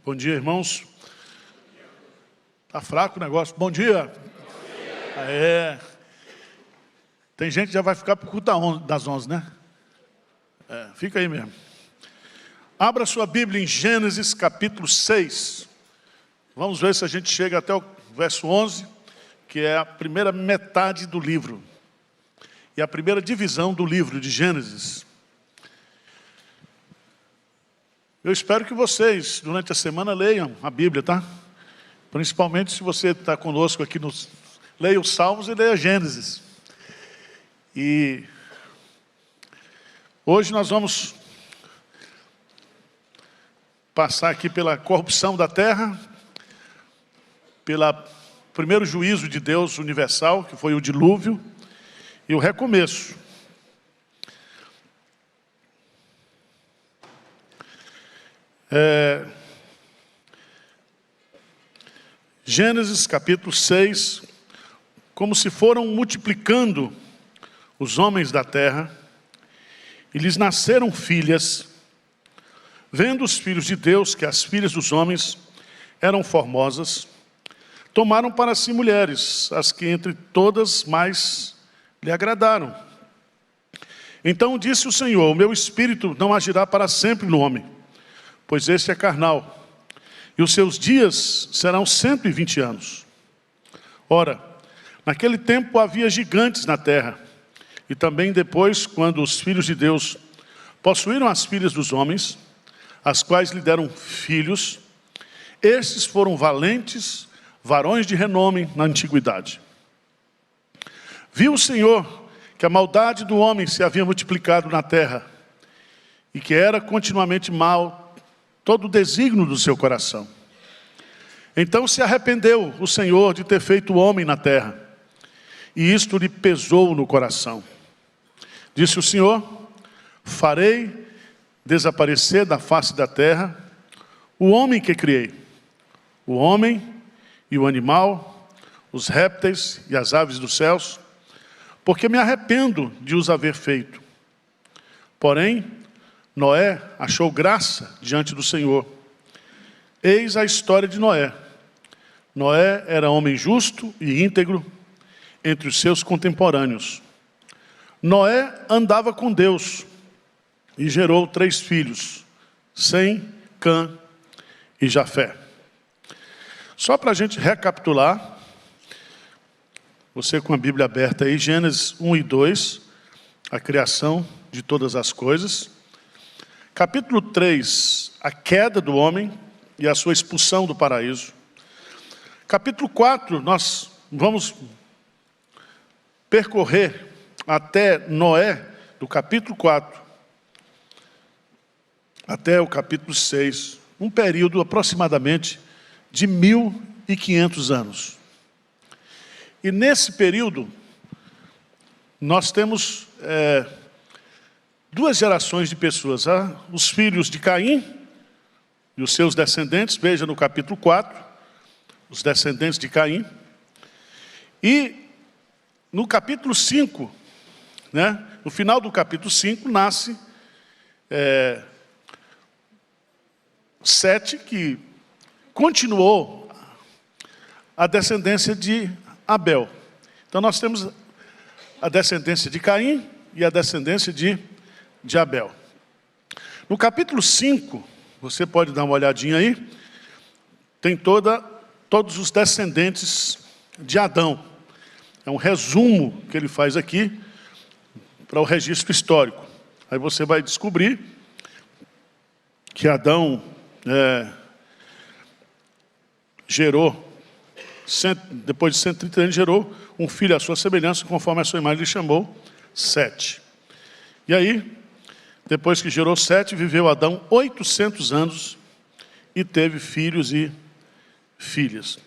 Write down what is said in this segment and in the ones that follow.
Bom dia, irmãos. Tá fraco o negócio. Bom dia. Tem gente que já vai ficar para o culto das 11, né? Fica aí mesmo. Abra sua Bíblia em Gênesis capítulo 6. Vamos ver se a gente chega até o verso 11, que é a primeira metade do livro. E a primeira divisão do livro de Gênesis. Eu espero que vocês, durante a semana, leiam a Bíblia, tá? Principalmente se você está conosco aqui, leia os Salmos e leia Gênesis. E hoje nós vamos passar aqui pela corrupção da terra, pelo primeiro juízo de Deus universal, que foi o dilúvio, e o recomeço. Gênesis capítulo 6, como se foram multiplicando os homens da terra, e lhes nasceram filhas, vendo os filhos de Deus que as filhas dos homens eram formosas, tomaram para si mulheres, as que entre todas mais lhe agradaram. Então disse o Senhor: o meu espírito não agirá para sempre no homem, pois este é carnal, e os seus dias serão 120 anos. Ora, naquele tempo havia gigantes na terra, e também depois, quando os filhos de Deus possuíram as filhas dos homens, as quais lhe deram filhos, estes foram valentes, varões de renome na antiguidade. Viu o Senhor que a maldade do homem se havia multiplicado na terra, e que era continuamente mal todo o desígnio do seu coração. Então se arrependeu o Senhor de ter feito o homem na terra, e isto lhe pesou no coração. Disse o Senhor: farei desaparecer da face da terra o homem que criei, o homem e o animal, os répteis e as aves dos céus, porque me arrependo de os haver feito. Porém, Noé achou graça diante do Senhor. Eis a história de Noé. Noé era homem justo e íntegro entre os seus contemporâneos. Noé andava com Deus e gerou 3 filhos, Sem, Cã e Jafé. Só para a gente recapitular, você com a Bíblia aberta aí, Gênesis 1 e 2, a criação de todas as coisas. Capítulo 3, a queda do homem e a sua expulsão do paraíso. Capítulo 4, nós vamos percorrer até Noé, do capítulo 4 até o capítulo 6, um período aproximadamente de 1500 anos. E nesse período, nós temos 2 gerações de pessoas, os filhos de Caim e os seus descendentes, veja no capítulo 4, os descendentes de Caim. E no capítulo 5, no final do capítulo 5, nasce Sete, que continuou a descendência de Abel. Então nós temos a descendência de Caim e a descendência de Abel. No capítulo 5, você pode dar uma olhadinha aí, tem todos os descendentes de Adão. É um resumo que ele faz aqui para o registro histórico. Aí você vai descobrir que Adão gerou, depois de 130 anos, gerou um filho à sua semelhança, conforme a sua imagem, ele chamou Sete. E aí, depois que gerou Sete, viveu Adão 800 anos e teve filhos e filhas.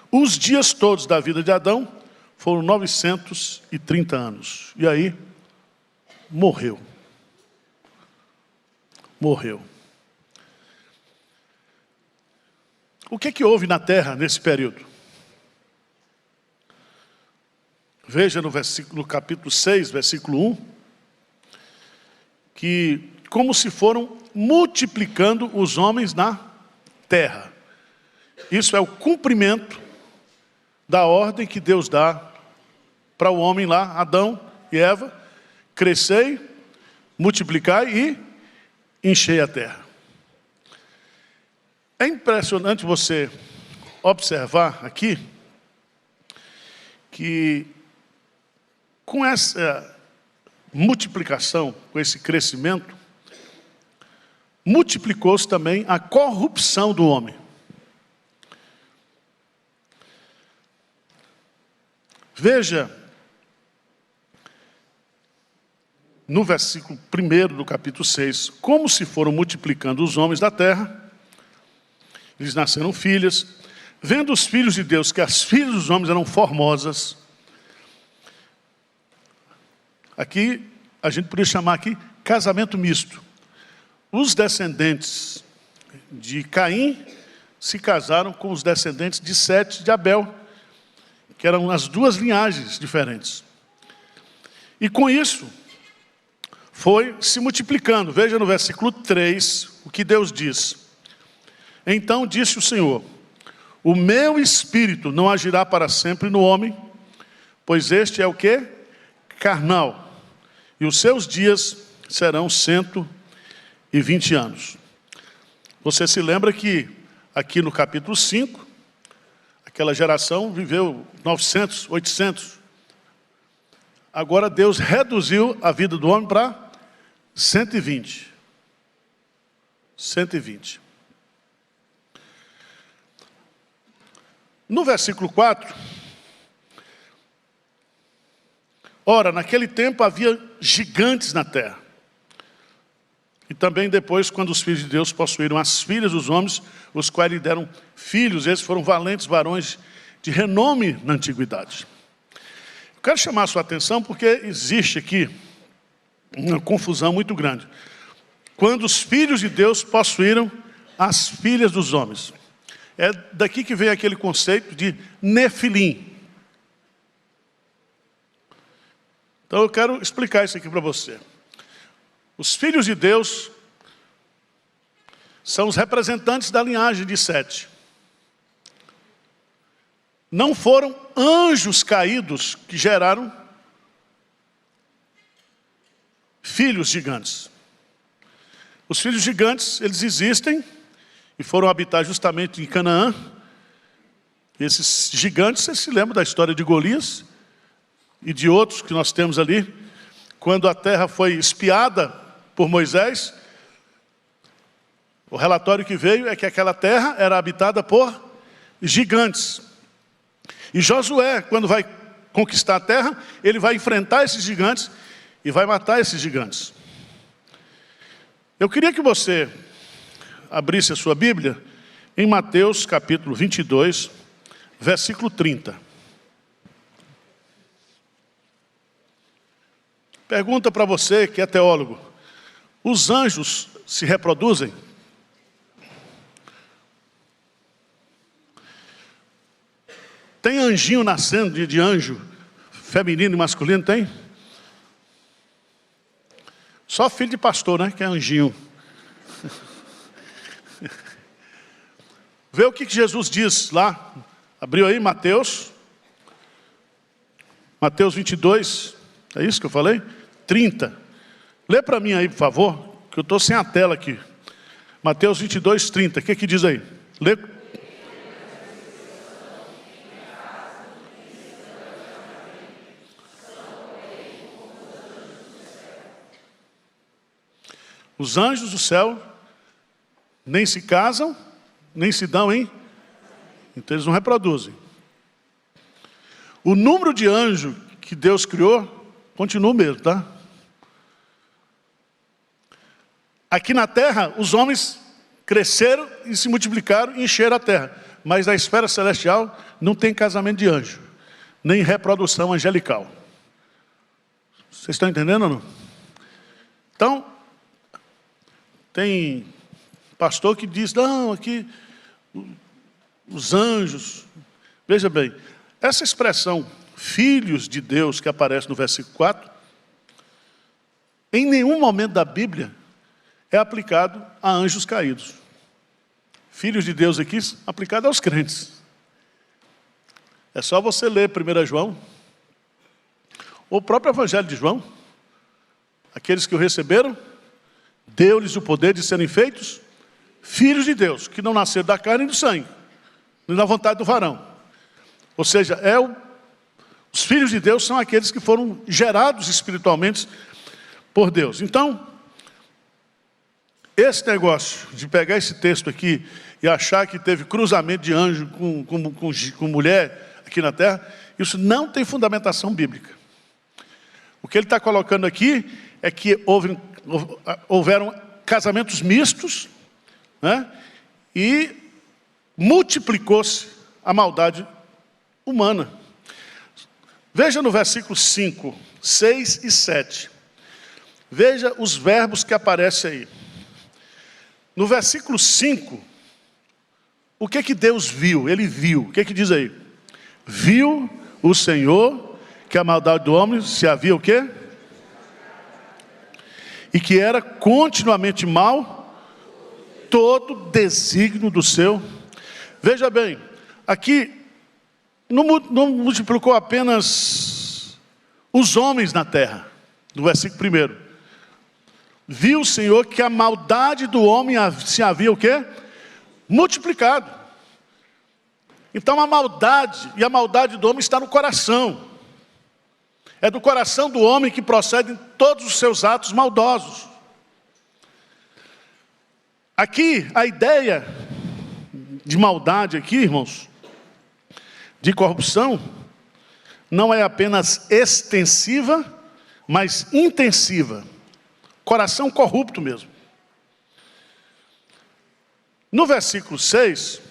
Os dias todos da vida de Adão foram 930 anos. E aí, morreu. O que houve na terra nesse período? Veja no capítulo 6, versículo 1, que como se foram multiplicando os homens na terra. Isso é o cumprimento da ordem que Deus dá para o homem lá, Adão e Eva: crescei, multiplicai e enchei a terra. É impressionante você observar aqui que com essa multiplicação, com esse crescimento, multiplicou-se também a corrupção do homem. Veja, no versículo 1 do capítulo 6, como se foram multiplicando os homens da terra, lhes nasceram filhas, vendo os filhos de Deus que as filhas dos homens eram formosas. Aqui, a gente poderia chamar aqui casamento misto. Os descendentes de Caim se casaram com os descendentes de Sete de Abel, que eram as duas linhagens diferentes. E com isso, foi se multiplicando. Veja no versículo 3 o que Deus diz. Então disse o Senhor: o meu espírito não agirá para sempre no homem, pois este é o quê? Carnal. E os seus dias serão 120 anos. Você se lembra que aqui no capítulo 5, aquela geração viveu 900, 800. Agora Deus reduziu a vida do homem para 120. 120. No versículo 4, ora, naquele tempo havia gigantes na terra. E também depois, quando os filhos de Deus possuíram as filhas dos homens, os quais lhe deram filhos, esses foram valentes varões de renome na antiguidade. Eu quero chamar a sua atenção porque existe aqui uma confusão muito grande. Quando os filhos de Deus possuíram as filhas dos homens. É daqui que vem aquele conceito de Nefilim. Então eu quero explicar isso aqui para você. Os filhos de Deus são os representantes da linhagem de Sete. Não foram anjos caídos que geraram filhos gigantes. Os filhos gigantes, eles existem e foram habitar justamente em Canaã. Esses gigantes, você se lembra da história de Golias e de outros que nós temos ali? Quando a terra foi espiada por Moisés, o relatório que veio é que aquela terra era habitada por gigantes. E Josué, quando vai conquistar a terra, ele vai enfrentar esses gigantes e vai matar esses gigantes. Eu queria que você abrisse a sua Bíblia em Mateus capítulo 22, versículo 30. Pergunta para você que é teólogo: os anjos se reproduzem? Tem anjinho nascendo de anjo feminino e masculino? Tem? Só filho de pastor, né? Que é anjinho. Vê o que Jesus diz lá. Abriu aí Mateus 22, é isso que eu falei? 30. Lê para mim aí, por favor, que eu estou sem a tela aqui. Mateus 22, 30. O que diz aí? Lê. Os anjos do céu nem se casam, nem se dão em... Então eles não reproduzem. O número de anjos que Deus criou continua o mesmo, tá? Aqui na terra, os homens cresceram e se multiplicaram e encheram a terra. Mas na esfera celestial não tem casamento de anjo, nem reprodução angelical. Vocês estão entendendo ou não? Então, tem pastor que diz, não, aqui os anjos. Veja bem, essa expressão, filhos de Deus, que aparece no versículo 4, em nenhum momento da Bíblia é aplicado a anjos caídos. Filhos de Deus aqui aplicado aos crentes. É só você ler 1 João, ou o próprio Evangelho de João. Aqueles que o receberam, deu-lhes o poder de serem feitos filhos de Deus, que não nasceram da carne e do sangue, nem da vontade do varão. Ou seja, os filhos de Deus são aqueles que foram gerados espiritualmente por Deus. Então, esse negócio de pegar esse texto aqui e achar que teve cruzamento de anjo com mulher aqui na terra, isso não tem fundamentação bíblica. O que ele está colocando aqui é que houveram casamentos mistos, né? E multiplicou-se a maldade humana. Veja no versículo 5, 6 e 7. Veja os verbos que aparecem aí. No versículo 5, o que Deus viu? Ele viu. O que diz aí? Viu o Senhor que a maldade do homem se havia o quê? E que era continuamente mal todo desígnio do seu. Veja bem, aqui não multiplicou apenas os homens na terra, no versículo 1. Viu o Senhor que a maldade do homem se havia o quê? Multiplicado. Então a maldade do homem está no coração. É do coração do homem que procedem todos os seus atos maldosos. Aqui, a ideia de maldade aqui, irmãos, de corrupção, não é apenas extensiva, mas intensiva. Coração corrupto mesmo. No versículo 6,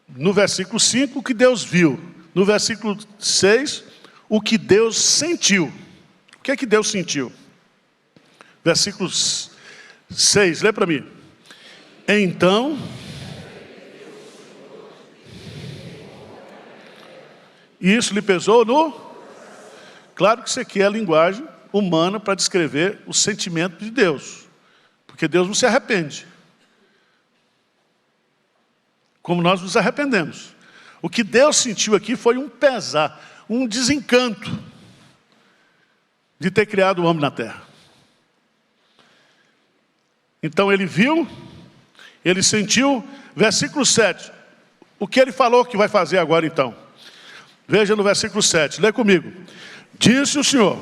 no versículo 5, o que Deus viu. No versículo 6, o que Deus sentiu. O que é que Deus sentiu? Versículo 6, lê para mim. Então, isso lhe pesou no... Claro que isso aqui é a linguagem humana para descrever o sentimento de Deus. Porque Deus não se arrepende. Como nós nos arrependemos. O que Deus sentiu aqui foi um pesar, um desencanto de ter criado o homem na terra. Então ele viu, ele sentiu, versículo 7. O que ele falou que vai fazer agora então? Veja no versículo 7, lê comigo. Disse o Senhor: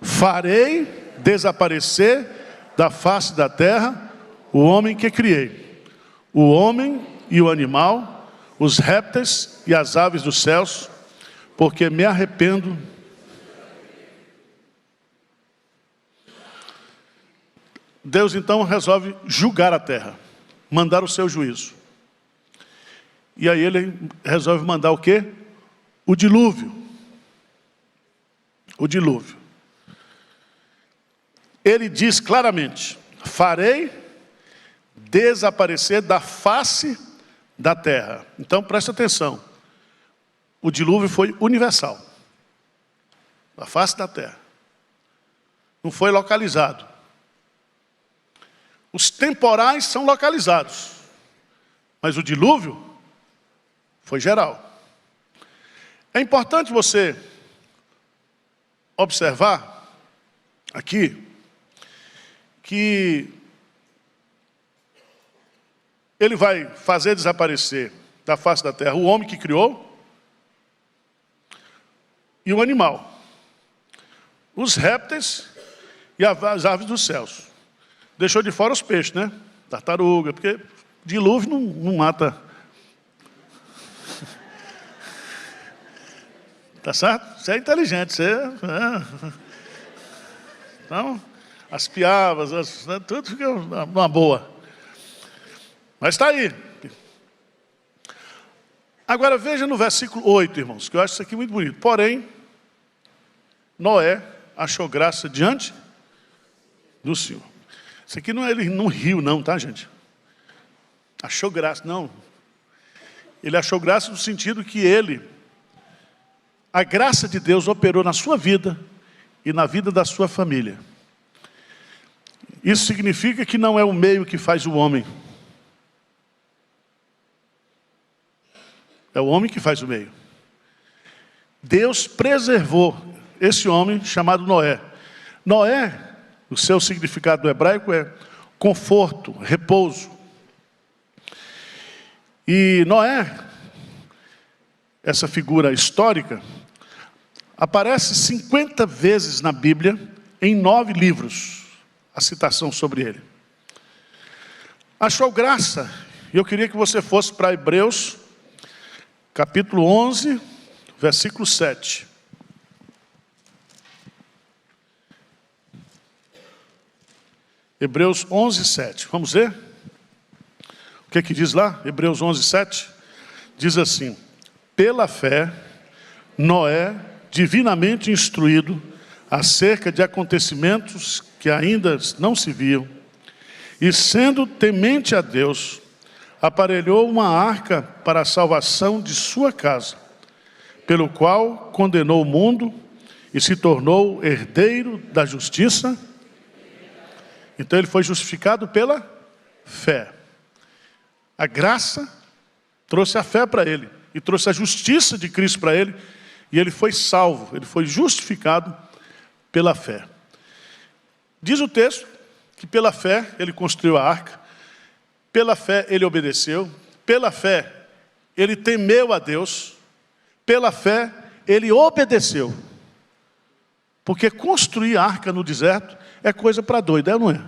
farei desaparecer da face da terra o homem que criei, o homem e o animal, os répteis e as aves dos céus, porque me arrependo. Deus então resolve julgar a terra, mandar o seu juízo. E aí ele resolve mandar o quê? O dilúvio. O dilúvio. Ele diz claramente: farei desaparecer da face da terra. Então presta atenção. O dilúvio foi universal. Da face da terra. Não foi localizado. Os temporais são localizados. Mas o dilúvio foi geral. É importante você observar aqui que ele vai fazer desaparecer da face da terra o homem que criou e o animal, os répteis e as aves dos céus. Deixou de fora os peixes, né? Tartaruga, porque dilúvio não mata. Tá certo? Você é inteligente, você Então, as piabas, tudo fica uma boa. Mas está aí. Agora veja no versículo 8, irmãos, que eu acho isso aqui muito bonito. Porém, Noé achou graça diante do Senhor. Isso aqui não é ele não riu não, tá, gente? Achou graça, não. Ele achou graça no sentido que a graça de Deus operou na sua vida e na vida da sua família. Isso significa que não é o meio que faz o homem. É o homem que faz o meio. Deus preservou esse homem chamado Noé. Noé, o seu significado hebraico é conforto, repouso. E Noé, essa figura histórica, aparece 50 vezes na Bíblia, em 9 livros, a citação sobre ele. Achou graça, e eu queria que você fosse para Hebreus, capítulo 11, versículo 7. Hebreus 11, 7. Vamos ver? O que é que diz lá? Hebreus 11, 7. Diz assim: pela fé, Noé, divinamente instruído acerca de acontecimentos que ainda não se viam, e sendo temente a Deus, aparelhou uma arca para a salvação de sua casa, pelo qual condenou o mundo e se tornou herdeiro da justiça. Então ele foi justificado pela fé. A graça trouxe a fé para ele, e trouxe a justiça de Cristo para ele, e ele foi salvo, ele foi justificado pela fé. Diz o texto que pela fé ele construiu a arca, pela fé ele obedeceu, pela fé ele temeu a Deus, pela fé ele obedeceu. Porque construir a arca no deserto é coisa para doido, não é?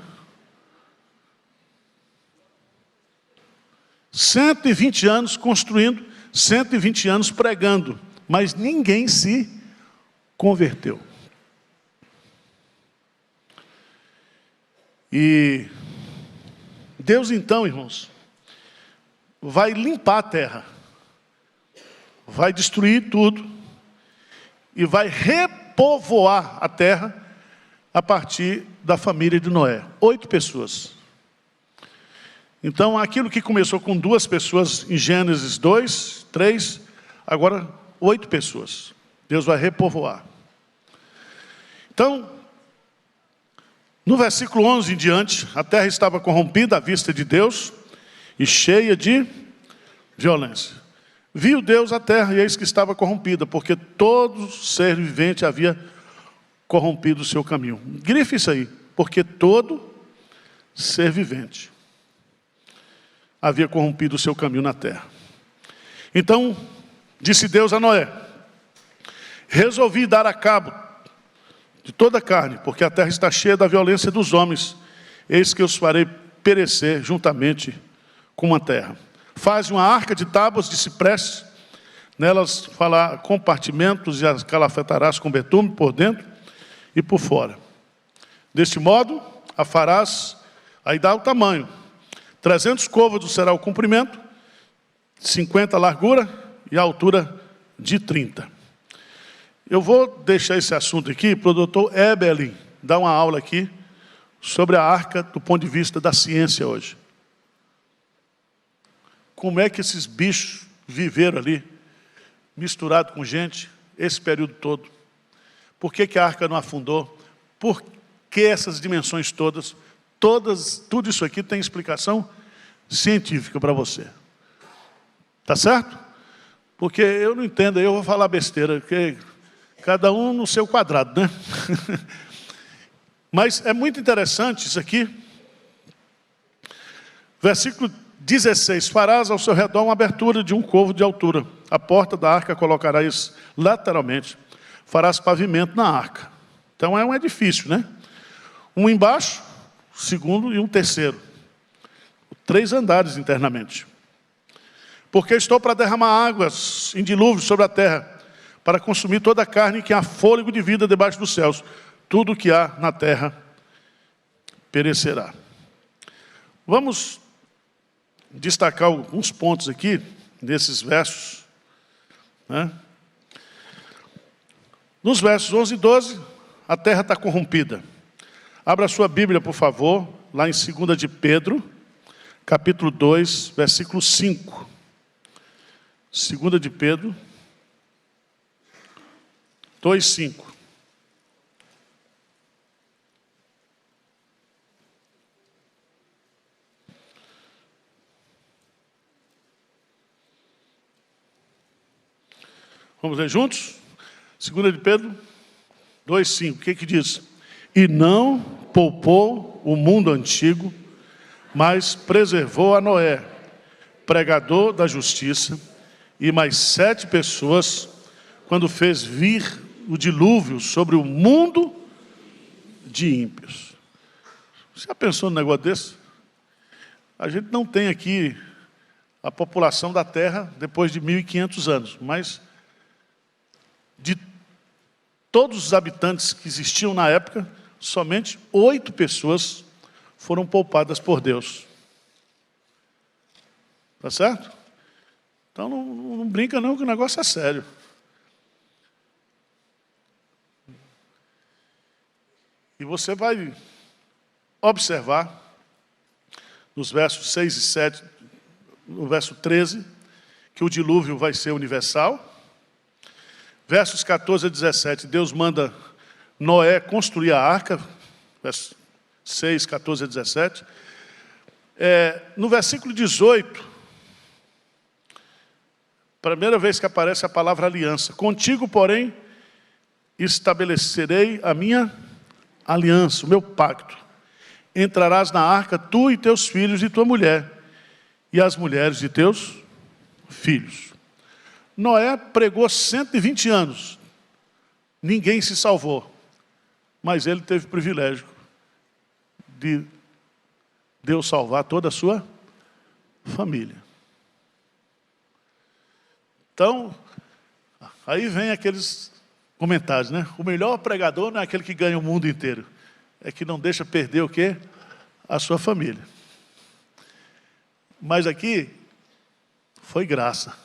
120 anos construindo, 120 anos pregando, mas ninguém se converteu. E Deus então, irmãos, vai limpar a terra, vai destruir tudo e vai repovoar a terra a partir da família de Noé. 8 pessoas. Então, aquilo que começou com 2 pessoas em Gênesis 2, 3, agora 8 pessoas. Deus vai repovoar. Então, no versículo 11 em diante, a terra estava corrompida à vista de Deus e cheia de violência. Viu Deus a terra e eis que estava corrompida, porque todo ser vivente havia corrompido o seu caminho. Grife isso aí, porque todo ser vivente havia corrompido o seu caminho na terra. Então, disse Deus a Noé: resolvi dar a cabo de toda a carne, porque a terra está cheia da violência dos homens. Eis que os farei perecer juntamente com a terra. Faz uma arca de tábuas de cipreste, nelas fará compartimentos e as calafetarás com betume por dentro e por fora. Deste modo, a farás, aí dá o tamanho. 300 côvados será o comprimento, 50 a largura e a altura de 30. Eu vou deixar esse assunto aqui para o doutor Eberlin dar uma aula aqui sobre a arca do ponto de vista da ciência hoje. Como é que esses bichos viveram ali, misturado com gente, esse período todo? Por que a arca não afundou? Por que essas dimensões todas? Tudo isso aqui tem explicação científica para você. Tá certo? Porque eu não entendo, eu vou falar besteira, porque cada um no seu quadrado, né? Mas é muito interessante isso aqui. Versículo 16. Farás ao seu redor uma abertura de 1 côvado de altura. A porta da arca colocarás lateralmente. Farás pavimento na arca. Então é um edifício, né? Um embaixo, segundo e um terceiro. 3 andares internamente. Porque estou para derramar águas em dilúvio sobre a terra, para consumir toda a carne que há fôlego de vida debaixo dos céus. Tudo o que há na terra perecerá. Vamos destacar alguns pontos aqui, nesses versos, né? Nos versos 11 e 12, a terra está corrompida. Abra a sua Bíblia, por favor, lá em 2 de Pedro, capítulo 2, versículo 5. 2 de Pedro 2, 5. Vamos ler juntos? 2 de Pedro 2,5. O que diz? E não poupou o mundo antigo, mas preservou a Noé, pregador da justiça, e mais 7 pessoas, quando fez vir o dilúvio sobre o mundo de ímpios. Você já pensou num negócio desse? A gente não tem aqui a população da Terra depois de 1.500 anos, mas de todos os habitantes que existiam na época, somente 8 pessoas foram poupadas por Deus. Tá certo? Então não brinca não, que o negócio é sério. E você vai observar nos versos 6 e 7, no verso 13, que o dilúvio vai ser universal. Versos 14 a 17, Deus manda Noé construir a arca, versos 6, 14 a 17. No versículo 18, primeira vez que aparece a palavra aliança. Contigo, porém, estabelecerei a minha aliança, o meu pacto. Entrarás na arca, tu e teus filhos e tua mulher, e as mulheres de teus filhos. Noé pregou 120 anos. Ninguém se salvou. Mas ele teve o privilégio de Deus salvar toda a sua família. Então, aí vem aqueles comentários, né? O melhor pregador não é aquele que ganha o mundo inteiro. É que não deixa perder o quê? A sua família. Mas aqui foi graça.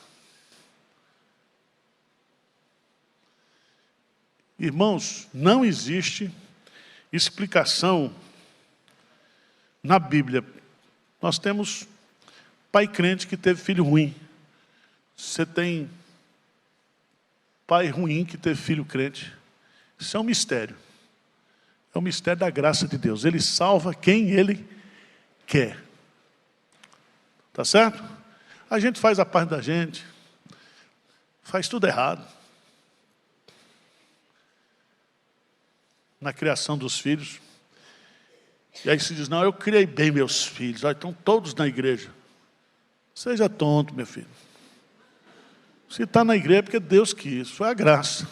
Irmãos, não existe explicação na Bíblia. Nós temos pai crente que teve filho ruim. Você tem pai ruim que teve filho crente. Isso é um mistério. É um mistério da graça de Deus. Ele salva quem Ele quer. Tá certo? A gente faz a parte da gente. Faz tudo errado. Na criação dos filhos. E aí se diz, não, eu criei bem meus filhos. Olha, estão todos na igreja. Seja tonto, meu filho. Se está na igreja é porque Deus quis. Foi a graça.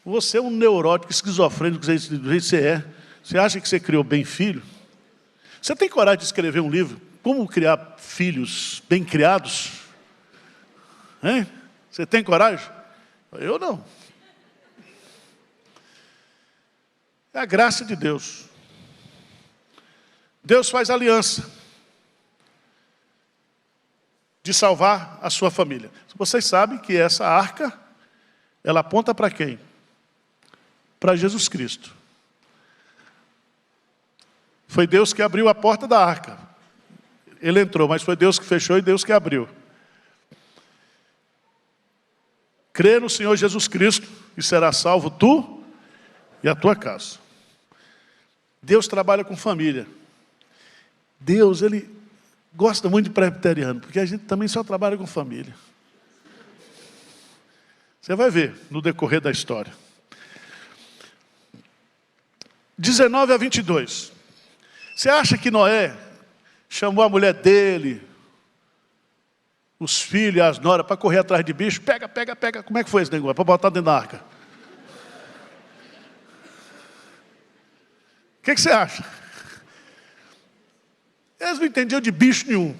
Você é um neurótico, esquizofrênico, do jeito que você é. Você acha que você criou bem filho? Você tem coragem de escrever um livro? Como criar filhos bem criados? Hein? Você tem coragem? Eu não. É a graça de Deus. Deus faz aliança de salvar a sua família. Vocês sabem que essa arca, ela aponta para quem? Para Jesus Cristo. Foi Deus que abriu a porta da arca. Ele entrou, mas foi Deus que fechou e Deus que abriu. Crê no Senhor Jesus Cristo e será salvo tu e a tua casa. Deus trabalha com família. Deus, Ele gosta muito de presbiteriano, porque a gente também só trabalha com família. Você vai ver no decorrer da história. 19 a 22. Você acha que Noé chamou a mulher dele, os filhos e as noras, para correr atrás de bicho? Pega. Como é que foi esse negócio? Para botar dentro da arca. O que você acha? Eles não entendiam de bicho nenhum.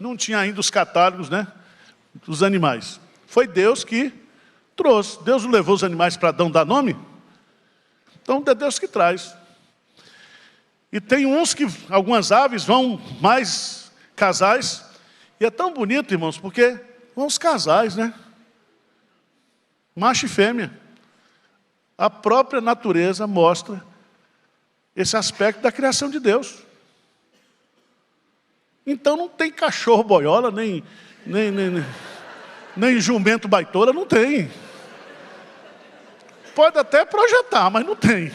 Não tinha ainda os catálogos, né, dos animais. Foi Deus que trouxe. Deus não levou os animais para Adão dar nome? Então é Deus que traz. E tem algumas aves vão mais casais. E é tão bonito, irmãos, porque vão os casais, né? Macho e fêmea. A própria natureza mostra esse aspecto da criação de Deus. Então não tem cachorro boiola, nem jumento baitola, não tem. Pode até projetar, mas não tem.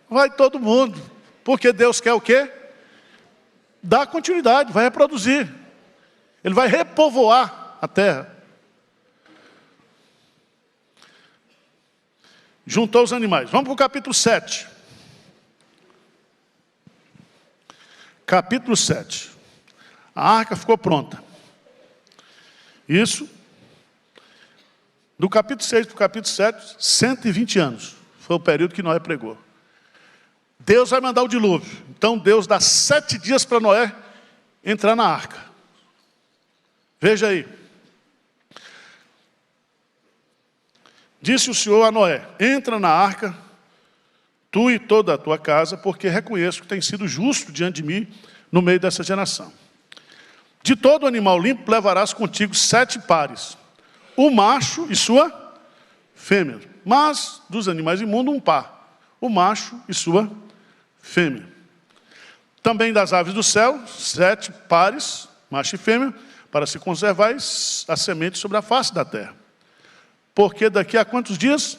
Vai todo mundo. Porque Deus quer o quê? Dar continuidade, vai reproduzir. Ele vai repovoar a terra. Juntou os animais. Vamos para o capítulo 7. Capítulo 7. A arca ficou pronta. Isso, do capítulo 6 para o capítulo 7, 120 anos. Foi o período que Noé pregou. Deus vai mandar o dilúvio. Então Deus dá 7 dias para Noé entrar na arca. Veja aí. Disse o Senhor a Noé: entra na arca, tu e toda a tua casa, porque reconheço que tem sido justo diante de mim no meio dessa geração. De todo animal limpo levarás contigo 7 pares, o macho e sua fêmea. Mas dos animais imundos, um par, o macho e sua fêmea. Também das aves do céu, 7 pares, macho e fêmea, para se conservar a semente sobre a face da terra. Porque daqui a quantos dias?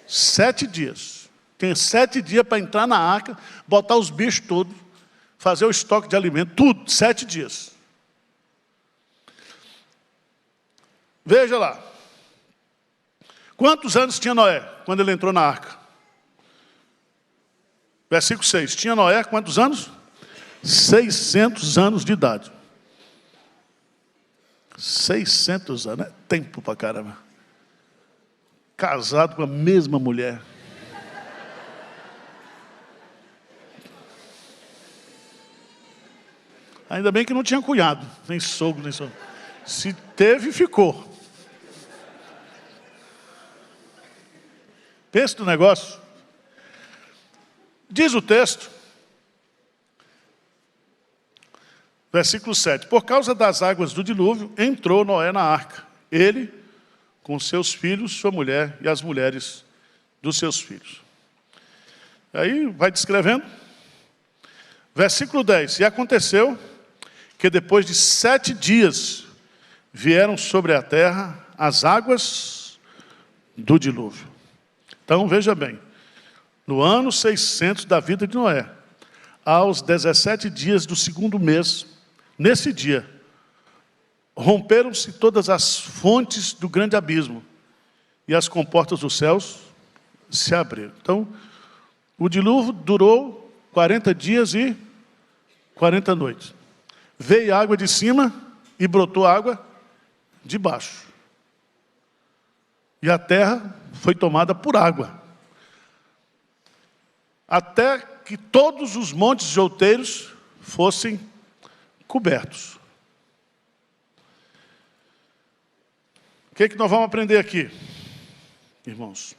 7 dias. Tem 7 dias para entrar na arca, botar os bichos todos, fazer o estoque de alimento, tudo, 7 dias. Veja lá. Quantos anos tinha Noé quando ele entrou na arca? Versículo 6. Tinha Noé quantos anos? 600 anos de idade. 600 anos, é tempo pra caramba. Casado com a mesma mulher. Ainda bem que não tinha cunhado, nem sogro, nem sogro. Se teve, ficou. Pensa no negócio. Diz o texto, versículo 7. Por causa das águas do dilúvio, entrou Noé na arca. Ele, com seus filhos, sua mulher e as mulheres dos seus filhos. Aí vai descrevendo. Versículo 10. E aconteceu que depois de 7 dias vieram sobre a terra as águas do dilúvio. Então veja bem, no ano 600 da vida de Noé, aos 17 dias do 2º mês, nesse dia, romperam-se todas as fontes do grande abismo e as comportas dos céus se abriram. Então, o dilúvio durou 40 dias e 40 noites. Veio água de cima e brotou água de baixo. E a terra foi tomada por água. Até que todos os montes de outeiros fossem cobertos. O que nós vamos aprender aqui, irmãos?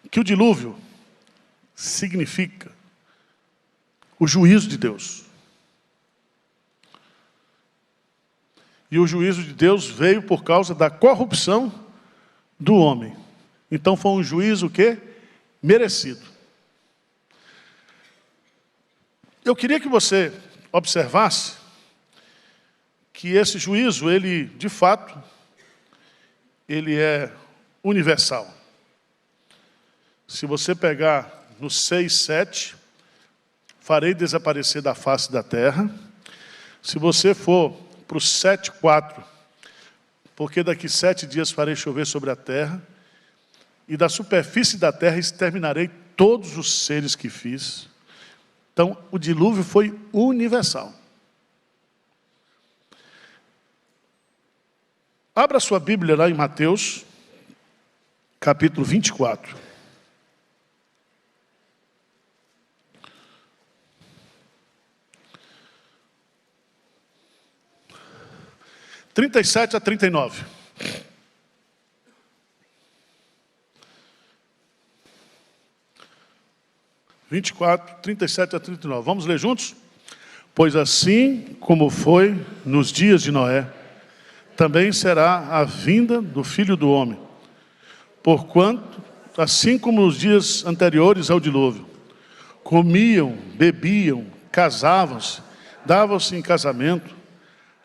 Que o dilúvio significa o juízo de Deus. E o juízo de Deus veio por causa da corrupção do homem. Então foi um juízo o quê? Merecido. Eu queria que você observasse que esse juízo, ele, de fato, ele é universal. Se você pegar no 6:7, farei desaparecer da face da terra. Se você for para o 7:4, porque daqui 7 dias farei chover sobre a terra, e da superfície da terra exterminarei todos os seres que fiz. Então, o dilúvio foi universal. Abra sua Bíblia lá em Mateus, capítulo 24. (37 a 39). (24, 37 a 39). Vamos ler juntos? Pois assim como foi nos dias de Noé, também será a vinda do Filho do Homem. Porquanto, assim como nos dias anteriores ao dilúvio, comiam, bebiam, casavam-se, davam-se em casamento,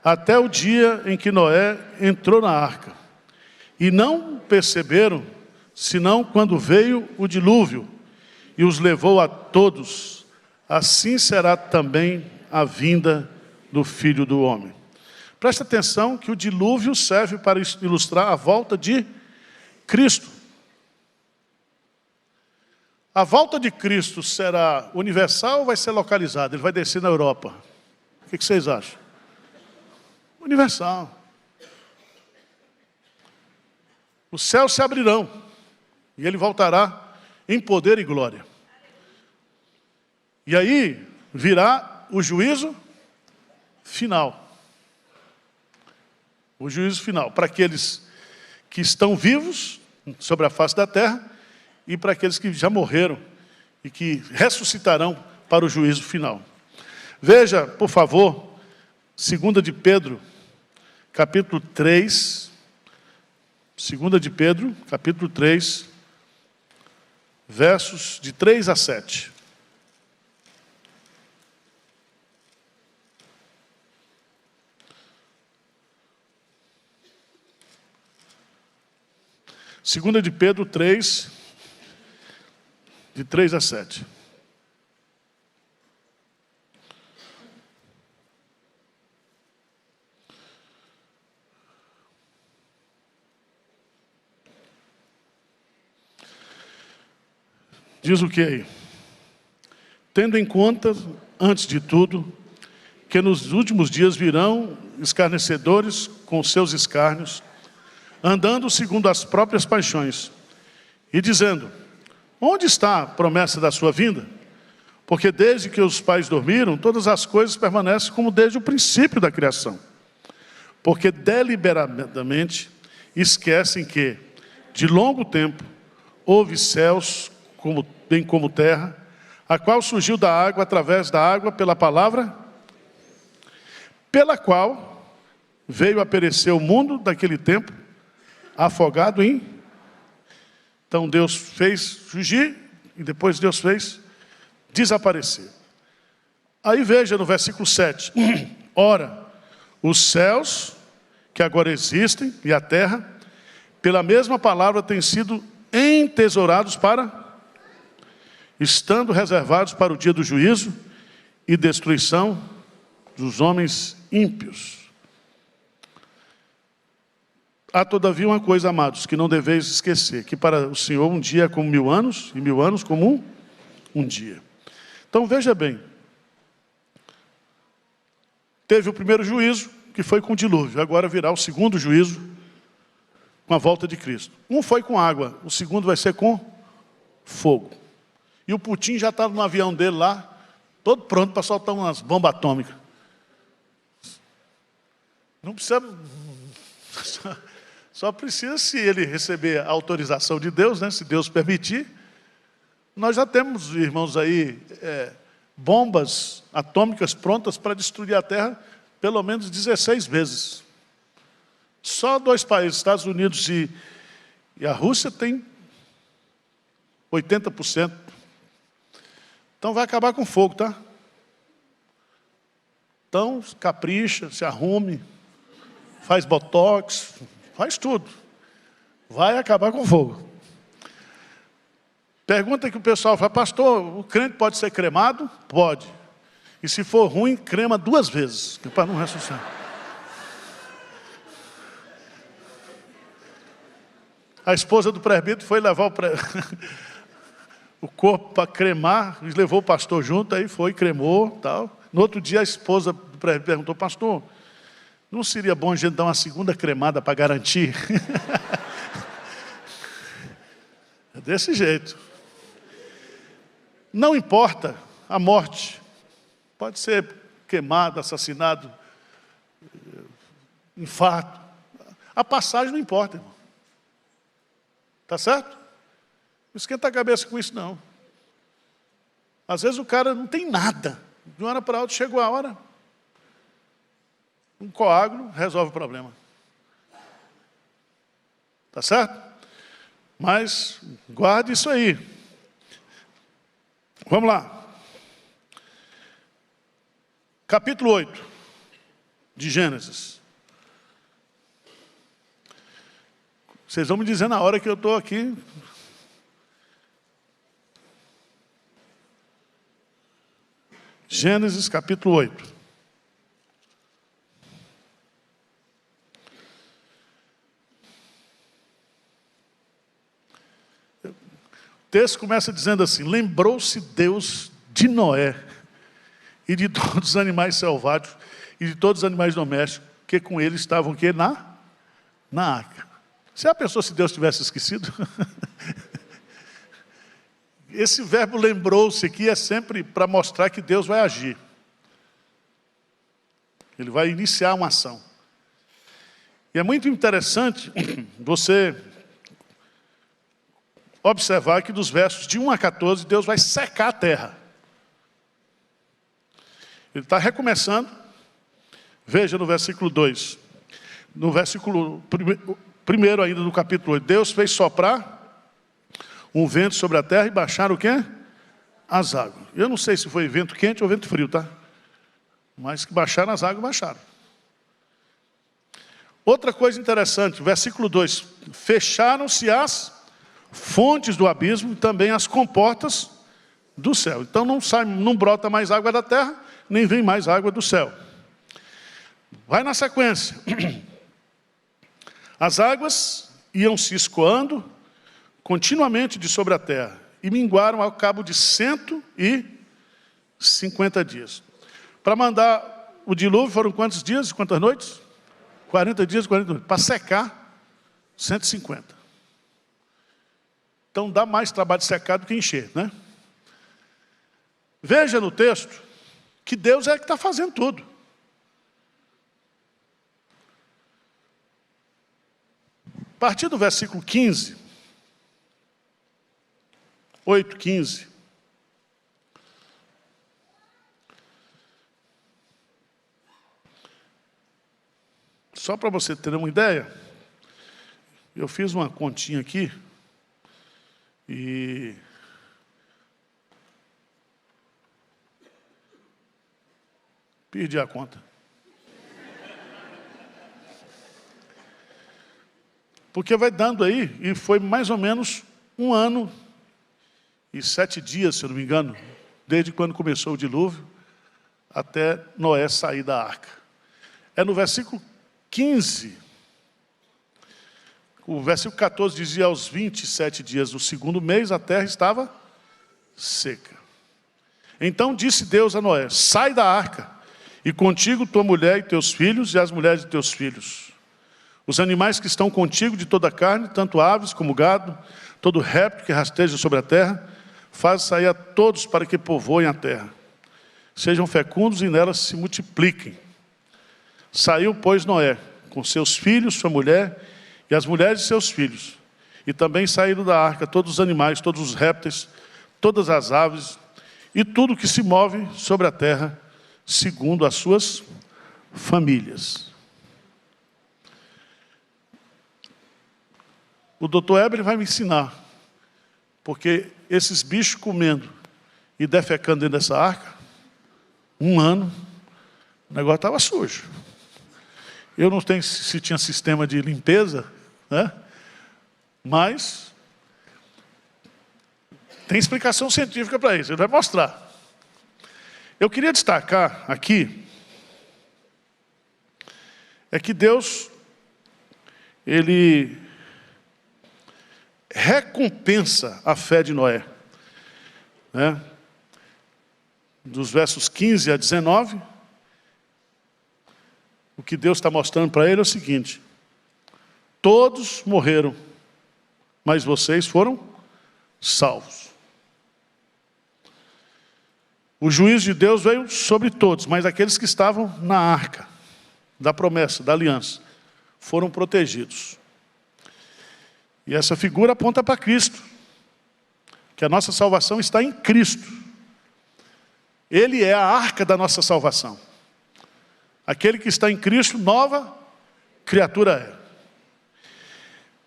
até o dia em que Noé entrou na arca. E não perceberam, senão quando veio o dilúvio, e os levou a todos assim será também a vinda do Filho do Homem. Presta atenção que o dilúvio serve para ilustrar a volta de Cristo. A volta de Cristo será universal ou vai ser localizada? Ele vai descer na Europa. O que vocês acham? Universal. Os céus se abrirão e ele voltará em poder e glória. E aí virá o juízo final. O juízo final para aqueles que estão vivos sobre a face da terra e para aqueles que já morreram e que ressuscitarão para o juízo final. Veja, por favor, 2 de Pedro, capítulo 3, 2 de Pedro, capítulo 3, versos de 3 a 7. Segunda de Pedro 3, de 3 a 7. Diz o que aí? Tendo em conta, antes de tudo, que nos últimos dias virão escarnecedores com seus escárnios, andando segundo as próprias paixões, e dizendo: onde está a promessa da sua vinda? Porque desde que os pais dormiram, todas as coisas permanecem como desde o princípio da criação. Porque deliberadamente esquecem que, de longo tempo, houve céus, bem como terra, a qual surgiu da água, através da água, pela palavra, pela qual veio a perecer o mundo daquele tempo, afogado em... Então Deus fez surgir e depois Deus fez desaparecer. Aí veja no versículo 7. Ora, os céus que agora existem e a terra, pela mesma palavra têm sido entesourados estando reservados para o dia do juízo e destruição dos homens ímpios. Há todavia uma coisa, amados, que não deveis esquecer, que para o Senhor um dia é como 1000 anos, e 1000 anos como um dia. Então veja bem, teve o primeiro juízo, que foi com o dilúvio, agora virá o segundo juízo, com a volta de Cristo. Um foi com água, o segundo vai ser com fogo. E o Putin já estava no avião dele lá, todo pronto para soltar umas bombas atômicas. Não precisa... Só precisa, se ele receber a autorização de Deus, né, se Deus permitir. Nós já temos, irmãos, aí, bombas atômicas prontas para destruir a Terra pelo menos 16 vezes. Só 2 países, Estados Unidos e a Rússia, tem 80%. Então vai acabar com fogo, tá? Então capricha, se arrume, faz botox, faz tudo. Vai acabar com fogo. Pergunta que o pessoal fala: pastor, o crente pode ser cremado? Pode. E se for ruim, crema 2 vezes, para não ressuscitar. A esposa do presbítero foi levar o corpo para cremar, e levou o pastor junto, aí foi, cremou, tal. No outro dia a esposa do presbítero perguntou: pastor, não seria bom a gente dar uma segunda cremada para garantir? É desse jeito. Não importa a morte. Pode ser queimado, assassinado, infarto. A passagem não importa, irmão. Tá certo? Não esquenta a cabeça com isso, não. Às vezes o cara não tem nada. De uma hora para outra chegou a hora. Um coágulo resolve o problema. Tá certo? Mas guarde isso aí. Vamos lá. Capítulo 8 de Gênesis. Vocês vão me dizer na hora que eu estou aqui. Gênesis capítulo 8. O texto começa dizendo assim: lembrou-se Deus de Noé e de todos os animais selváticos e de todos os animais domésticos que com ele estavam que na arca. Você já pensou se Deus tivesse esquecido? Esse verbo lembrou-se aqui é sempre para mostrar que Deus vai agir. Ele vai iniciar uma ação. E é muito interessante você observar que dos versos de 1 a 14, Deus vai secar a terra. Ele está recomeçando. Veja no versículo 2. No versículo primeiro ainda do capítulo 8. Deus fez soprar um vento sobre a terra e baixaram o quê? As águas. Eu não sei se foi vento quente ou vento frio, tá? Mas que baixaram as águas, baixaram. Outra coisa interessante, versículo 2. Fecharam-se as fontes do abismo e também as comportas do céu. Então não brota mais água da terra, nem vem mais água do céu. Vai na sequência. As águas iam se escoando continuamente de sobre a terra e minguaram ao cabo de 150 dias. Para mandar o dilúvio foram quantos dias e quantas noites? 40 dias e 40 noites. Para secar, 150. Então dá mais trabalho de secar do que encher, né? Veja no texto que Deus é que está fazendo tudo. A partir do versículo 15, 8:15, só para você ter uma ideia, eu fiz uma continha aqui e perdi a conta. Porque vai dando aí, e foi mais ou menos 1 ano e 7 dias, se eu não me engano, desde quando começou o dilúvio, até Noé sair da arca. É no versículo 15, o versículo 14 dizia: aos 27 dias do segundo mês, a terra estava seca. Então disse Deus a Noé: sai da arca, e contigo tua mulher e teus filhos, e as mulheres de teus filhos. Os animais que estão contigo de toda a carne, tanto aves como gado, todo réptil que rasteja sobre a terra, faz sair a todos para que povoem a terra. Sejam fecundos e nelas se multipliquem. Saiu, pois, Noé, com seus filhos, sua mulher e as mulheres de seus filhos. E também saíram da arca todos os animais, todos os répteis, todas as aves e tudo que se move sobre a terra, segundo as suas famílias. O doutor Heber vai me ensinar, porque esses bichos comendo e defecando dentro dessa arca, 1 ano, o negócio estava sujo. Eu não sei se tinha sistema de limpeza, né? Mas tem explicação científica para isso, ele vai mostrar. Eu queria destacar aqui, é que Deus, Ele recompensa a fé de Noé, né? Dos versos 15 a 19, o que Deus está mostrando para ele é o seguinte: todos morreram, mas vocês foram salvos. O juízo de Deus veio sobre todos, mas aqueles que estavam na arca da promessa, da aliança, foram protegidos. E essa figura aponta para Cristo, que a nossa salvação está em Cristo. Ele é a arca da nossa salvação. Aquele que está em Cristo, nova criatura é.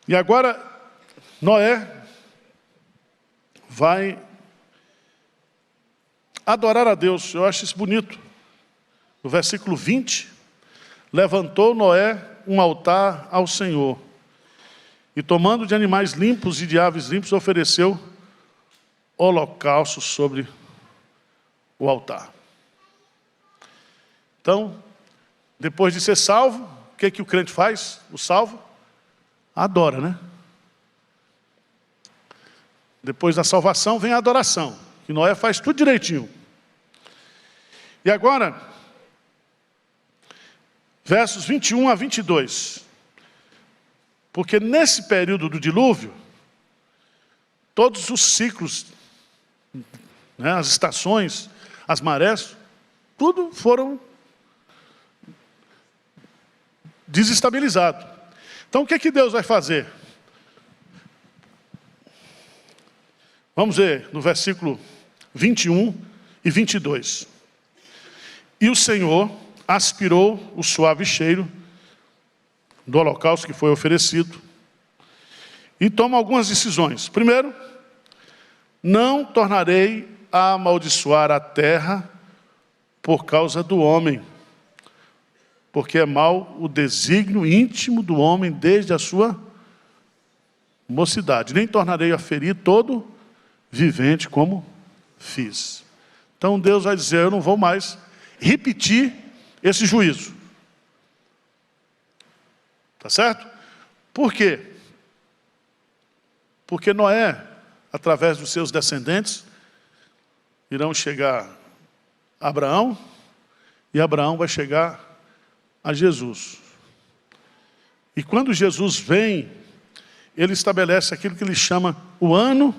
E agora, Noé vai adorar a Deus. Eu acho isso bonito. No versículo 20, levantou Noé um altar ao Senhor, e tomando de animais limpos e de aves limpas, ofereceu holocausto sobre o altar. Então, depois de ser salvo, o que o crente faz? O salvo? Adora, né? Depois da salvação vem a adoração, que Noé faz tudo direitinho. E agora, versos 21 a 22. Porque nesse período do dilúvio, todos os ciclos, né, as estações, as marés, tudo foram desestabilizados. Então o que Deus vai fazer? Vamos ver no versículo 21 e 22. E o Senhor aspirou o suave cheiro do holocausto que foi oferecido e toma algumas decisões. Primeiro, não tornarei a amaldiçoar a terra por causa do homem, porque é mau o desígnio íntimo do homem desde a sua mocidade. Nem tornarei a ferir todo vivente como fiz. Então Deus vai dizer, eu não vou mais repetir esse juízo. Tá certo? Por quê? Porque Noé, através dos seus descendentes, irão chegar a Abraão, e Abraão vai chegar a Jesus. E quando Jesus vem, ele estabelece aquilo que ele chama o ano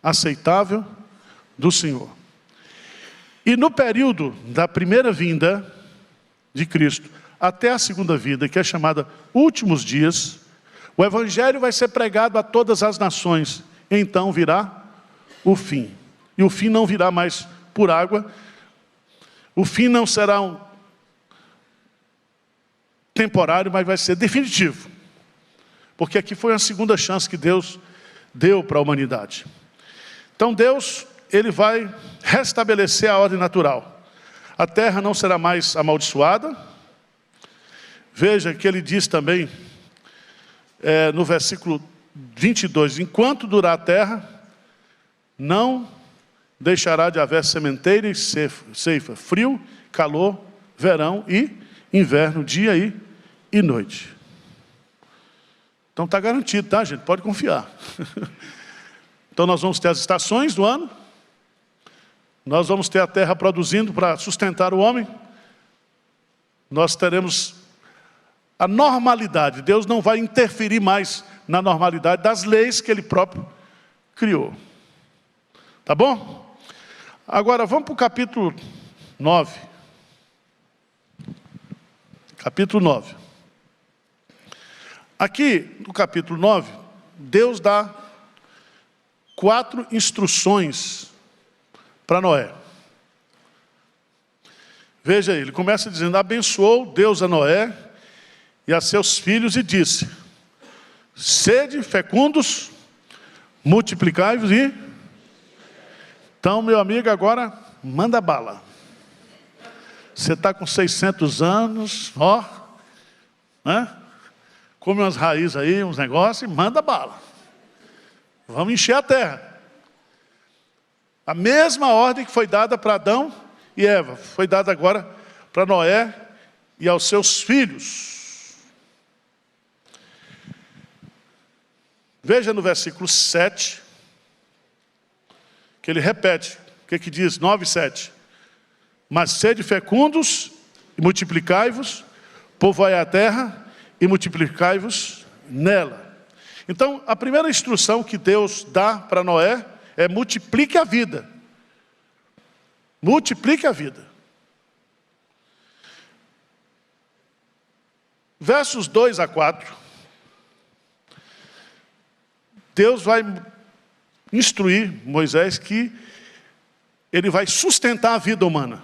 aceitável do Senhor. E no período da primeira vinda de Cristo até a segunda vinda, que é chamada últimos dias, o evangelho vai ser pregado a todas as nações. Então virá o fim. E o fim não virá mais por água. O fim não será um temporário, mas vai ser definitivo. Porque aqui foi a segunda chance que Deus deu para a humanidade. Então Deus, ele vai restabelecer a ordem natural. A terra não será mais amaldiçoada. Veja que ele diz também, no versículo 22, enquanto durar a terra, não deixará de haver sementeira e ceifa, frio, calor, verão e inverno, dia e noite. Então está garantido, tá, gente? Pode confiar. Então nós vamos ter as estações do ano, nós vamos ter a terra produzindo para sustentar o homem, nós teremos a normalidade. Deus não vai interferir mais na normalidade das leis que Ele próprio criou. Tá bom? Agora vamos para o capítulo 9. Capítulo 9. Aqui no capítulo 9, Deus dá 4 instruções para Noé. Veja aí, ele começa dizendo, abençoou Deus a Noé e a seus filhos e disse, sede fecundos, multiplicai-vos e... Então, meu amigo, agora manda bala. Você está com 600 anos, ó, né? Come umas raízes aí, uns negócios e manda bala. Vamos encher a terra. A mesma ordem que foi dada para Adão e Eva, foi dada agora para Noé e aos seus filhos. Veja no versículo 7, que ele repete, o que diz? 9:7. Mas sede fecundos e multiplicai-vos, povoai a terra e multiplicai-vos nela. Então, a primeira instrução que Deus dá para Noé é multiplique a vida. Multiplique a vida. Versos 2 a 4. Deus vai instruir Moisés que ele vai sustentar a vida humana.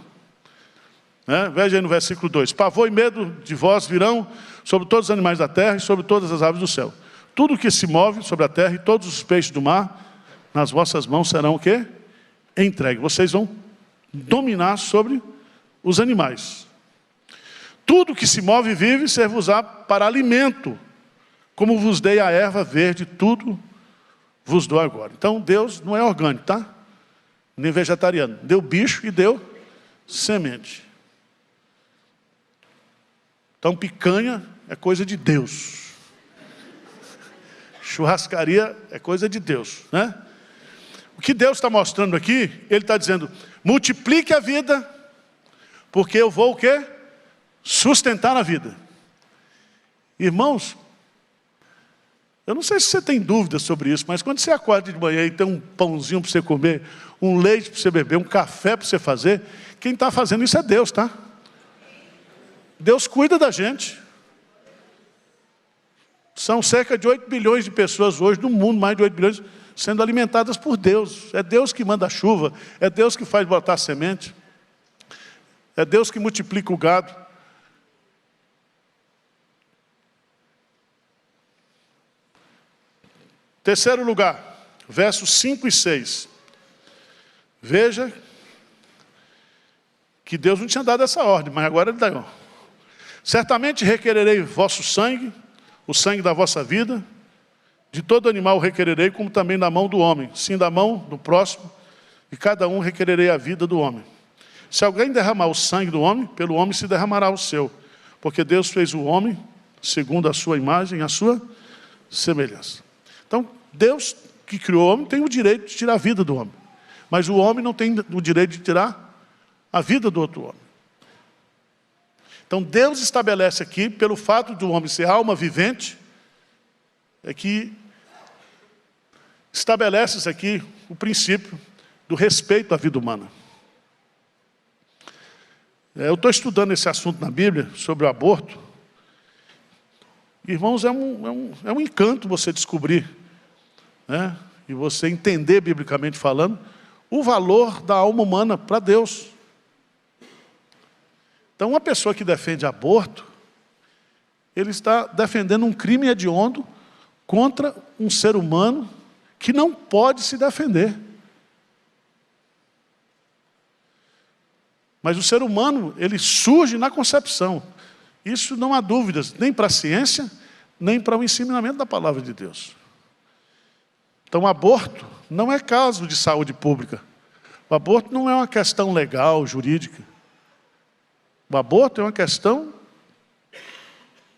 Veja aí no versículo 2. Pavor e medo de vós virão sobre todos os animais da terra e sobre todas as aves do céu. Tudo que se move sobre a terra e todos os peixes do mar, nas vossas mãos serão o quê? Entregue. Vocês vão dominar sobre os animais. Tudo que se move e vive, ser-vos-á para alimento. Como vos dei a erva verde, tudo vos dou agora. Então Deus não é orgânico, tá? Nem vegetariano. Deu bicho e deu semente. Então picanha é coisa de Deus. Churrascaria é coisa de Deus, né? O que Deus está mostrando aqui, Ele está dizendo, multiplique a vida, porque eu vou o quê? Sustentar a vida. Irmãos, eu não sei se você tem dúvidas sobre isso, mas quando você acorda de manhã e tem um pãozinho para você comer, um leite para você beber, um café para você fazer, quem está fazendo isso é Deus, tá? Deus cuida da gente. São cerca de 8 bilhões de pessoas hoje no mundo, mais de 8 bilhões, sendo alimentadas por Deus. É Deus que manda a chuva, é Deus que faz brotar a semente, é Deus que multiplica o gado. Terceiro lugar, versos 5 e 6. Veja que Deus não tinha dado essa ordem, mas agora Ele deu. Certamente requererei vosso sangue, o sangue da vossa vida, de todo animal requererei, como também da mão do homem, sim, da mão do próximo, e cada um requererei a vida do homem. Se alguém derramar o sangue do homem, pelo homem se derramará o seu, porque Deus fez o homem segundo a sua imagem, a sua semelhança. Então, Deus que criou o homem tem o direito de tirar a vida do homem, mas o homem não tem o direito de tirar a vida do outro homem. Então, Deus estabelece aqui, pelo fato do homem ser alma vivente, é que estabelece aqui o princípio do respeito à vida humana. Eu estou estudando esse assunto na Bíblia, sobre o aborto. Irmãos, é um encanto você descobrir, né, e você entender, biblicamente falando, o valor da alma humana para Deus. Então, uma pessoa que defende aborto, ele está defendendo um crime hediondo contra um ser humano que não pode se defender. Mas o ser humano, ele surge na concepção. Isso não há dúvidas, nem para a ciência, nem para o ensinamento da palavra de Deus. Então, o aborto não é caso de saúde pública. O aborto não é uma questão legal, jurídica. O aborto é uma questão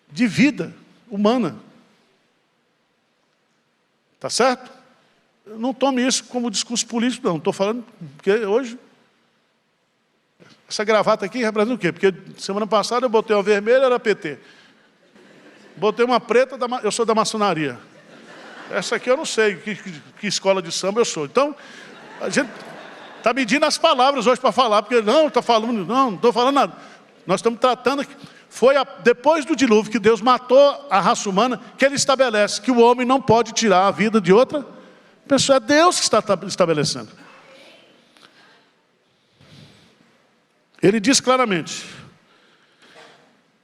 de vida humana. Tá certo? Não tome isso como discurso político, não. Estou falando porque hoje... Essa gravata aqui representa o quê? Porque semana passada eu botei uma vermelha, era PT. Botei uma preta, eu sou da maçonaria. Essa aqui eu não sei que escola de samba eu sou. Então, a gente está medindo as palavras hoje para falar, porque não estou falando nada. Nós estamos tratando aqui. Foi depois do dilúvio que Deus matou a raça humana, que Ele estabelece que o homem não pode tirar a vida de outra pessoa. É Deus que está estabelecendo. Ele diz claramente,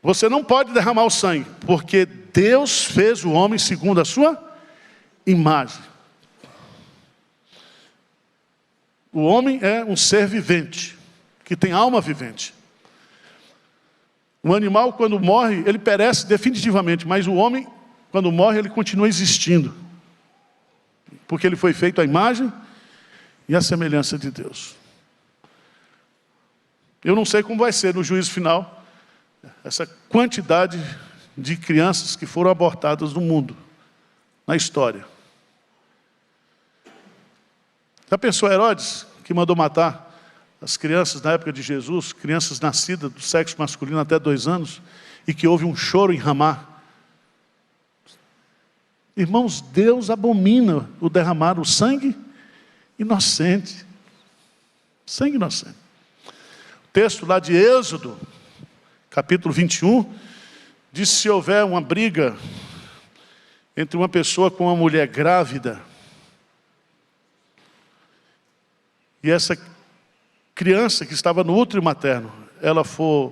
você não pode derramar o sangue, porque Deus fez o homem segundo a sua imagem. O homem é um ser vivente, que tem alma vivente. O animal, quando morre, ele perece definitivamente, mas o homem, quando morre, ele continua existindo. Porque ele foi feito à imagem e à semelhança de Deus. Eu não sei como vai ser no juízo final, essa quantidade de crianças que foram abortadas no mundo, na história. Já pensou Herodes, que mandou matar as crianças na época de Jesus, crianças nascidas do sexo masculino até 2 anos, e que houve um choro em Ramá? Irmãos, Deus abomina o derramar o sangue inocente. Sangue inocente. O texto lá de Êxodo, capítulo 21, diz: se houver uma briga entre uma pessoa com uma mulher grávida, e essa criança que estava no útero materno, ela for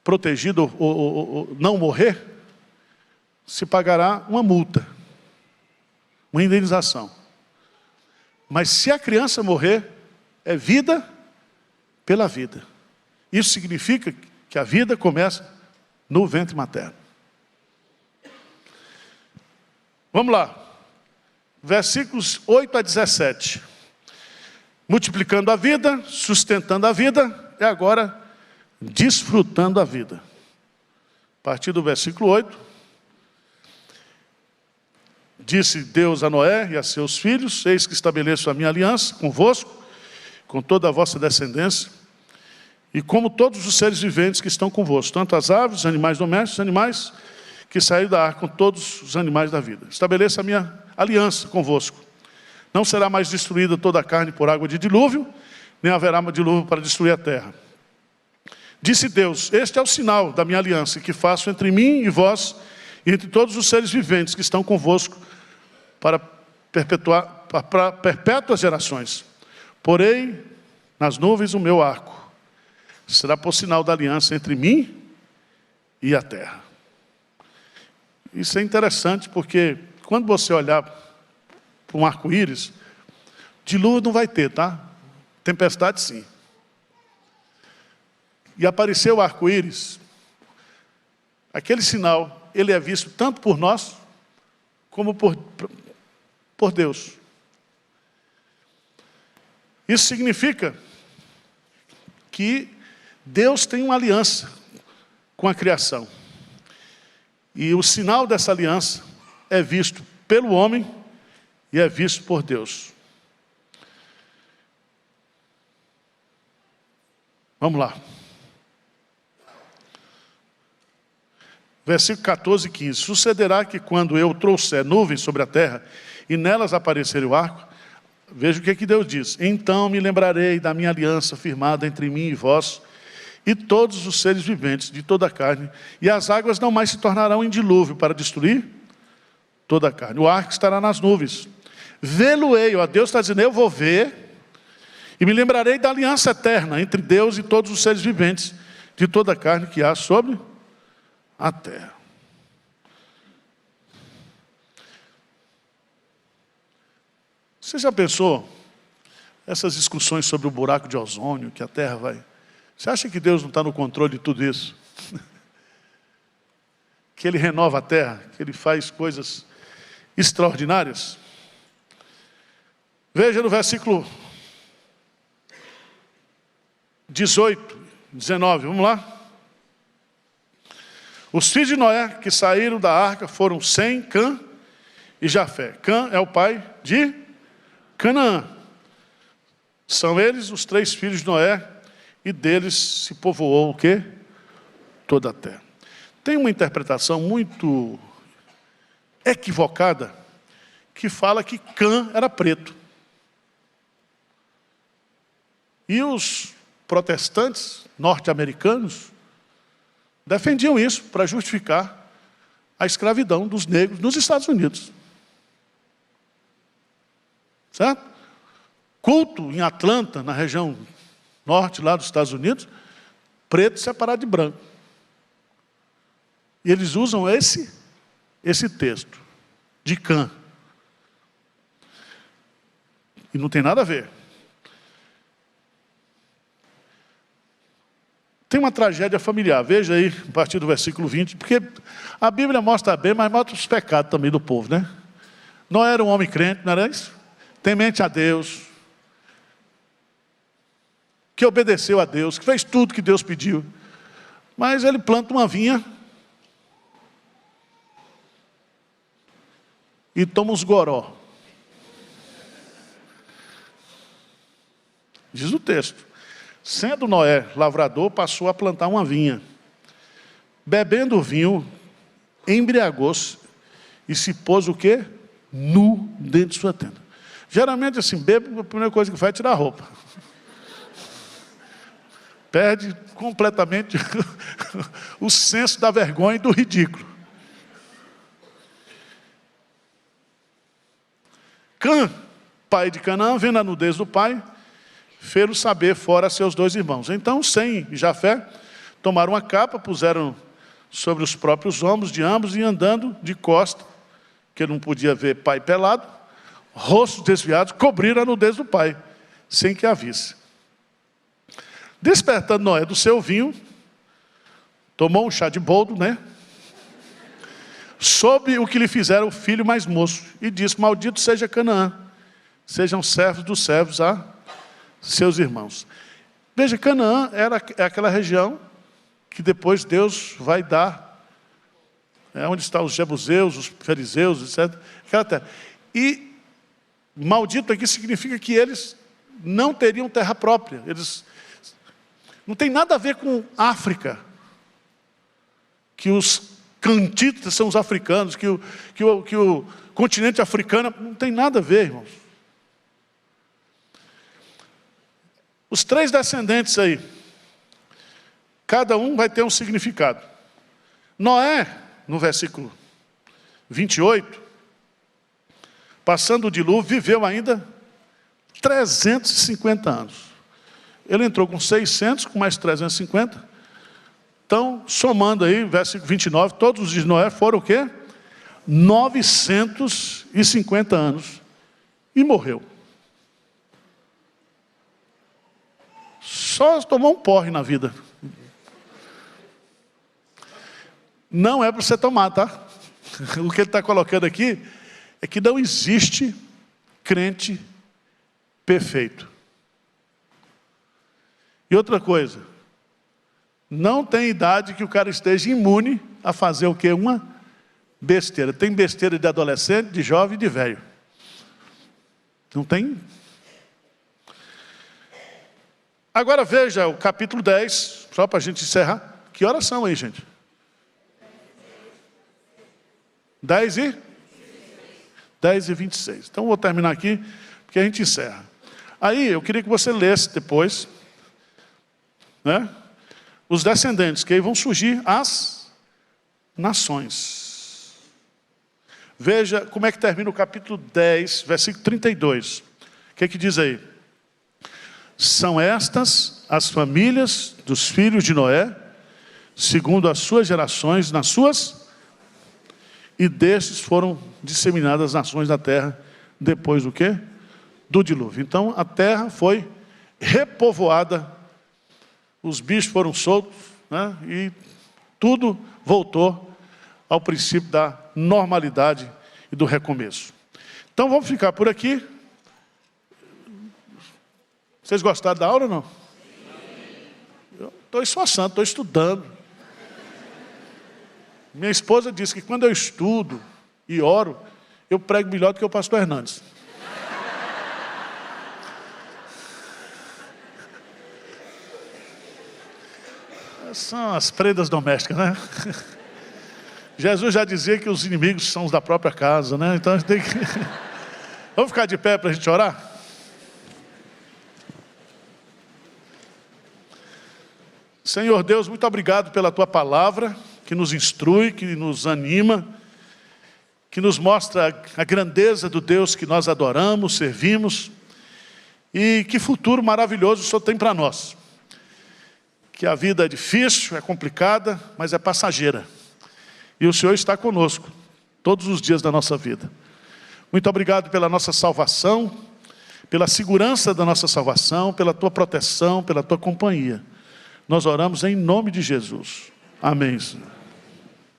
protegida ou não morrer, se pagará uma multa, uma indenização. Mas se a criança morrer, é vida pela vida. Isso significa que a vida começa no ventre materno. Vamos lá. Versículos 8 a 17. Multiplicando a vida, sustentando a vida, e agora desfrutando a vida. partir do versículo 8. Disse Deus a Noé e a seus filhos: eis que estabeleço a minha aliança convosco, com toda a vossa descendência, e como todos os seres viventes que estão convosco, tanto as aves, os animais domésticos, os animais que saíram da arca, com todos os animais da vida. Estabeleço a minha aliança convosco. Não será mais destruída toda a carne por água de dilúvio, nem haverá dilúvio para destruir a terra. Disse Deus: este é o sinal da minha aliança que faço entre mim e vós, e entre todos os seres viventes que estão convosco, para perpétuas gerações. Porei nas nuvens o meu arco. Será por sinal da aliança entre mim e a terra. Isso é interessante porque quando você olhar para um arco-íris, dilúvio não vai ter, tá? Tempestade sim. E apareceu o arco-íris, aquele sinal, ele é visto tanto por nós, como por Deus. Isso significa que Deus tem uma aliança com a criação. E o sinal dessa aliança é visto pelo homem e é visto por Deus. Vamos lá. Versículo 14 e 15. Sucederá que quando eu trouxer nuvens sobre a terra e nelas aparecer o arco, veja o que Deus diz: então me lembrarei da minha aliança firmada entre mim e vós, e todos os seres viventes de toda a carne, e as águas não mais se tornarão em dilúvio para destruir toda a carne. O arco estará nas nuvens. Vê-lo-ei, ó, Deus está dizendo, eu vou ver, e me lembrarei da aliança eterna entre Deus e todos os seres viventes de toda a carne que há sobre a terra. Você já pensou essas discussões sobre o buraco de ozônio que a terra vai... Você acha que Deus não está no controle de tudo isso? Que Ele renova a terra, que Ele faz coisas extraordinárias? Veja no versículo 18, 19, vamos lá. Os filhos de Noé que saíram da arca foram Sem, Cã e Jafé. Cã é o pai de Canaã. São eles os 3 filhos de Noé, e deles se povoou o quê? Toda a terra. Tem uma interpretação muito equivocada que fala que Cã era preto. E os protestantes norte-americanos defendiam isso para justificar a escravidão dos negros nos Estados Unidos. Certo? Culto em Atlanta, na região norte lá dos Estados Unidos, preto separado de branco. E eles usam esse texto de Cã. E não tem nada a ver. Tem uma tragédia familiar, veja aí, a partir do versículo 20, porque a Bíblia mostra bem, mas mostra os pecados também do povo, né? Não era um homem crente, não era isso? Temente a Deus, que obedeceu a Deus, que fez tudo que Deus pediu. Mas ele planta uma vinha e toma uns goró. Diz o texto: sendo Noé lavrador, passou a plantar uma vinha. Bebendo o vinho, embriagou-se e se pôs o quê? Nu dentro de sua tenda. Geralmente assim, bêbado, a primeira coisa que faz é tirar a roupa. Perde completamente o senso da vergonha e do ridículo. Cã, pai de Canaã, vendo a nudez do pai, fê-lo saber fora a seus 2 irmãos. Então Sem e Jafé tomaram uma capa, puseram sobre os próprios ombros de ambos e andando de costa, que ele não podia ver pai pelado, rostos desviados, cobriram a nudez do pai, sem que a visse. Despertando Noé do seu vinho, tomou um chá de boldo, né? Soube o que lhe fizeram o filho mais moço, e disse: maldito seja Canaã, sejam servos dos servos a seus irmãos. Veja, Canaã é aquela região que depois Deus vai dar onde estão os jebuseus, os fariseus, etc. Aquela terra. E maldito aqui significa que eles não teriam terra própria. Eles não tem nada a ver com África, que os cantitas são os africanos, que o continente africano, não tem nada a ver, irmãos. Os 3 descendentes aí, cada um vai ter um significado. Noé, no versículo 28, passando o dilúvio, viveu ainda 350 anos. Ele entrou com 600, com mais 350. Então, somando aí, versículo 29, todos os dias de Noé foram o quê? 950 anos. E morreu. Só tomou um porre na vida. Não é para você tomar, tá? O que ele está colocando aqui é que não existe crente perfeito. E outra coisa, não tem idade que o cara esteja imune a fazer o quê? Uma besteira. Tem besteira de adolescente, de jovem e de velho. Não tem? Agora veja o capítulo 10, só para a gente encerrar. Que horas são aí, gente? 10h26. Então, vou terminar aqui, porque a gente encerra. Aí, eu queria que você lesse depois, né? Os descendentes, que aí vão surgir as nações. Veja como é que termina o capítulo 10, versículo 32. O que é que diz aí? São estas as famílias dos filhos de Noé, segundo as suas gerações, nas suas... E destes foram disseminadas as nações da terra, depois do quê? Do dilúvio. Então, a terra foi repovoada, os bichos foram soltos, né? E tudo voltou ao princípio da normalidade e do recomeço. Então, vamos ficar por aqui. Vocês gostaram da aula ou não? Eu estou esforçando, estou estudando. Minha esposa disse que quando eu estudo e oro, eu prego melhor do que o pastor Hernandes. São as prendas domésticas, né? Jesus já dizia que os inimigos são os da própria casa, né? Então a gente tem que... Vamos ficar de pé para a gente orar? Senhor Deus, muito obrigado pela Tua palavra, que nos instrui, que nos anima, que nos mostra a grandeza do Deus que nós adoramos, servimos, e que futuro maravilhoso o Senhor tem para nós. Que a vida é difícil, é complicada, mas é passageira. E o Senhor está conosco, todos os dias da nossa vida. Muito obrigado pela nossa salvação, pela segurança da nossa salvação, pela Tua proteção, pela Tua companhia. Nós oramos em nome de Jesus. Amém, Senhor.